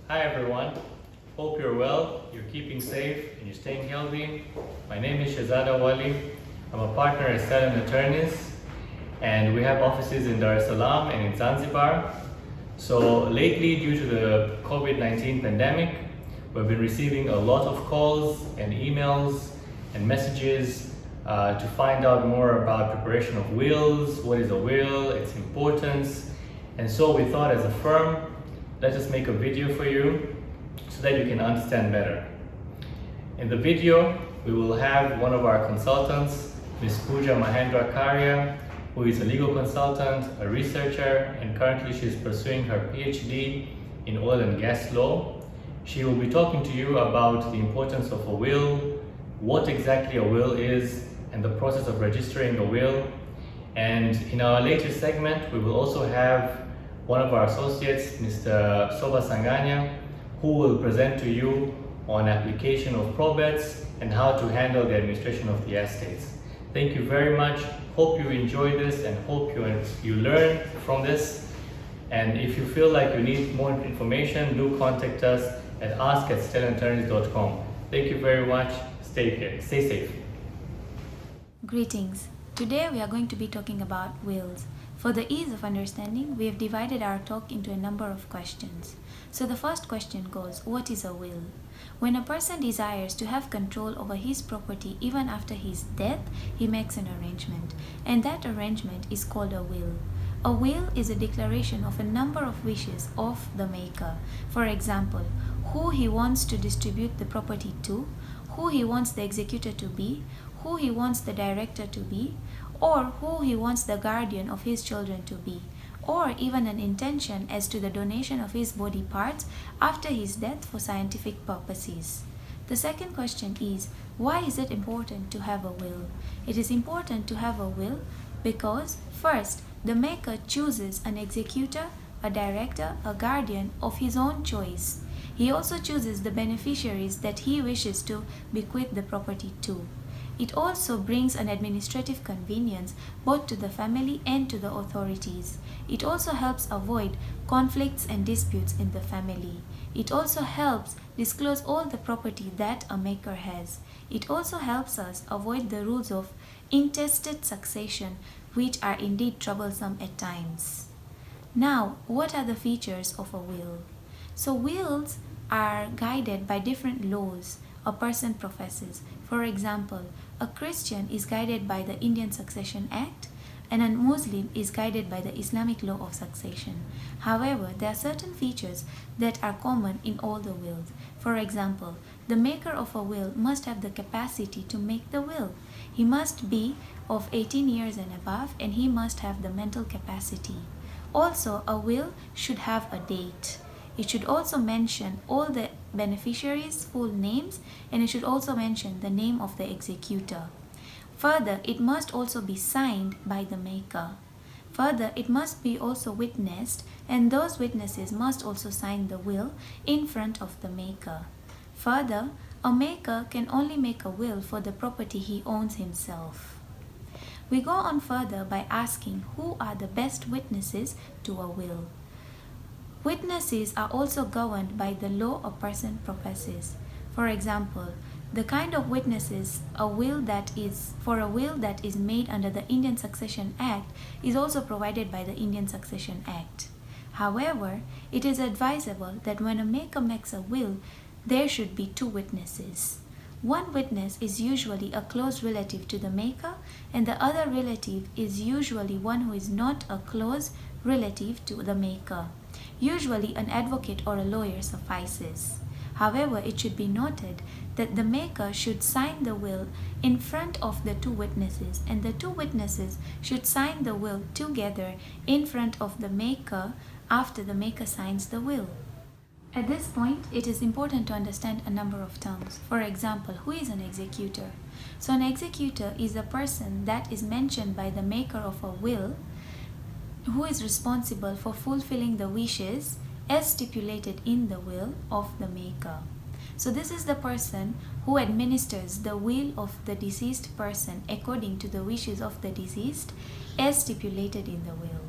Hi everyone, hope you're well, you're keeping safe, and you're staying healthy. My name is Shazada Wali. I'm a partner at Stallion Attorneys, and we have offices in Dar es Salaam and in Zanzibar. So lately, due to the COVID-19 pandemic, we've been receiving a lot of calls and emails and messages to find out more about preparation of wills, what is a will, its importance. And so we thought as a firm, let us make a video for you so that you can understand better. In the video, we will have one of our consultants, Ms. Pooja Mahendra Karya, who is a legal consultant, a researcher, and currently she is pursuing her PhD in oil and gas law. She will be talking to you about the importance of a will, what exactly a will is, and the process of registering a will. And in our later segment, we will also have one of our associates, Mr. Soba Sanganya, who will present to you on application of probates and how to handle the administration of the estates. Thank you very much. Hope you enjoy this and hope you learn from this. And if you feel like you need more information, do contact us at ask@stallionattorneys.com. Thank you very much. Stay safe. Greetings. Today we are going to be talking about wills. For the ease of understanding, we have divided our talk into a number of questions. So the first question goes, what is a will? When a person desires to have control over his property even after his death, he makes an arrangement, and that arrangement is called a will. A will is a declaration of a number of wishes of the maker. For example, who he wants to distribute the property to, who he wants the executor to be, who he wants the director to be, or who he wants the guardian of his children to be, or even an intention as to the donation of his body parts after his death for scientific purposes. The second question is, why is it important to have a will? It is important to have a will because, first, the maker chooses an executor, a director, a guardian of his own choice. He also chooses the beneficiaries that he wishes to bequeath the property to. It also brings an administrative convenience both to the family and to the authorities. It also helps avoid conflicts and disputes in the family. It also helps disclose all the property that a maker has. It also helps us avoid the rules of intestate succession, which are indeed troublesome at times. Now, what are the features of a will? So wills are guided by different laws a person professes. For example, a Christian is guided by the Indian Succession Act, and a Muslim is guided by the Islamic law of succession. However, there are certain features that are common in all the wills. For example, the maker of a will must have the capacity to make the will. He must be of 18 years and above, and he must have the mental capacity. Also, a will should have a date. It should also mention all the beneficiaries' full names, and it should also mention the name of the executor. Further, it must also be signed by the maker. Further, it must be also witnessed, and those witnesses must also sign the will in front of the maker. Further, a maker can only make a will for the property he owns himself. We go on further by asking who are the best witnesses to a will. Witnesses are also governed by the law a person professes. For example, the kind of witnesses for a will that is made under the Indian Succession Act is also provided by the Indian Succession Act. However, it is advisable that when a maker makes a will, there should be two witnesses. One witness is usually a close relative to the maker, and the other relative is usually one who is not a close relative to the maker. Usually an advocate or a lawyer suffices. However, it should be noted that the maker should sign the will in front of the two witnesses, and the two witnesses should sign the will together in front of the maker after the maker signs the will. At this point, it is important to understand a number of terms. For example, who is an executor? So an executor is a person that is mentioned by the maker of a will who is responsible for fulfilling the wishes as stipulated in the will of the maker. So this is the person who administers the will of the deceased person according to the wishes of the deceased as stipulated in the will.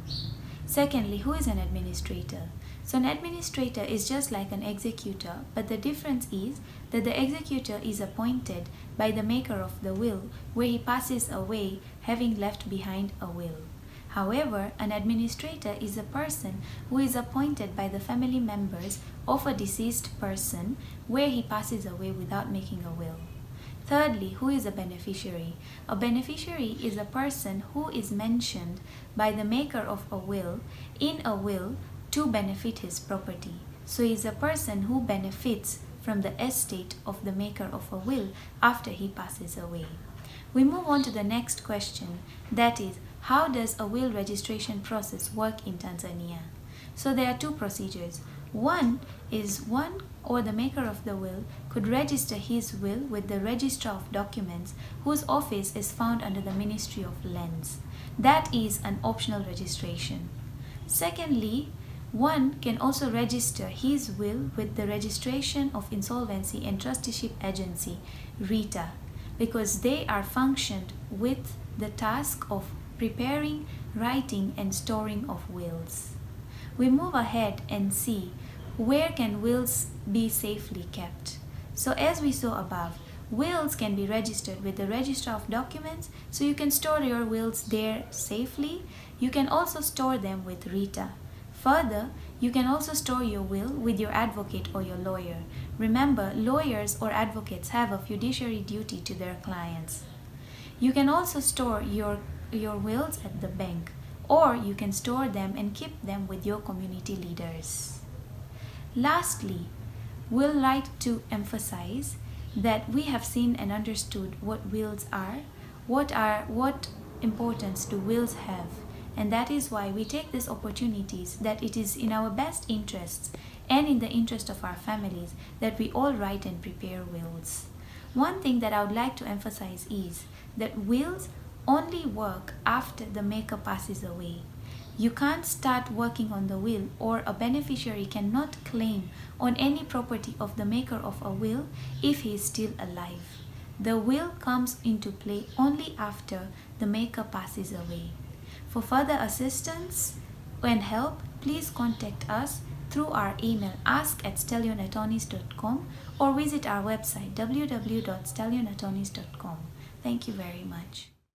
Secondly, who is an administrator? So an administrator is just like an executor, but the difference is that the executor is appointed by the maker of the will, where he passes away having left behind a will. However, an administrator is a person who is appointed by the family members of a deceased person, where he passes away without making a will. Thirdly, who is a beneficiary? A beneficiary is a person who is mentioned by the maker of a will in a will to benefit his property. So he is a person who benefits from the estate of the maker of a will after he passes away. We move on to the next question, that is, how does a will registration process work in Tanzania? So there are two procedures. One is one or the maker of the will could register his will with the Registrar of Documents, whose office is found under the Ministry of Lands. That is an optional registration. Secondly, one can also register his will with the Registration of Insolvency and Trusteeship Agency, RITA, because they are functioned with the task of preparing, writing, and storing of wills. We move ahead and see where can wills be safely kept. So as we saw above, wills can be registered with the Registrar of Documents, so you can store your wills there safely. You can also store them with RITA. Further, you can also store your will with your advocate or your lawyer. Remember, lawyers or advocates have a fiduciary duty to their clients. You can also store your wills at the bank, or you can store them and keep them with your community leaders. Lastly, we'd like to emphasize that we have seen and understood what wills are, what importance do wills have, and that is why we take these opportunities, that it is in our best interests and in the interest of our families that we all write and prepare wills. One thing that I would like to emphasize is that wills only work after the maker passes away. You can't start working on the will, or a beneficiary cannot claim on any property of the maker of a will if he is still alive. The will comes into play only after the maker passes away. For further assistance and help, please contact us through our email ask@stallionattorneys.com or visit our website www.stallionattorneys.com. Thank you very much.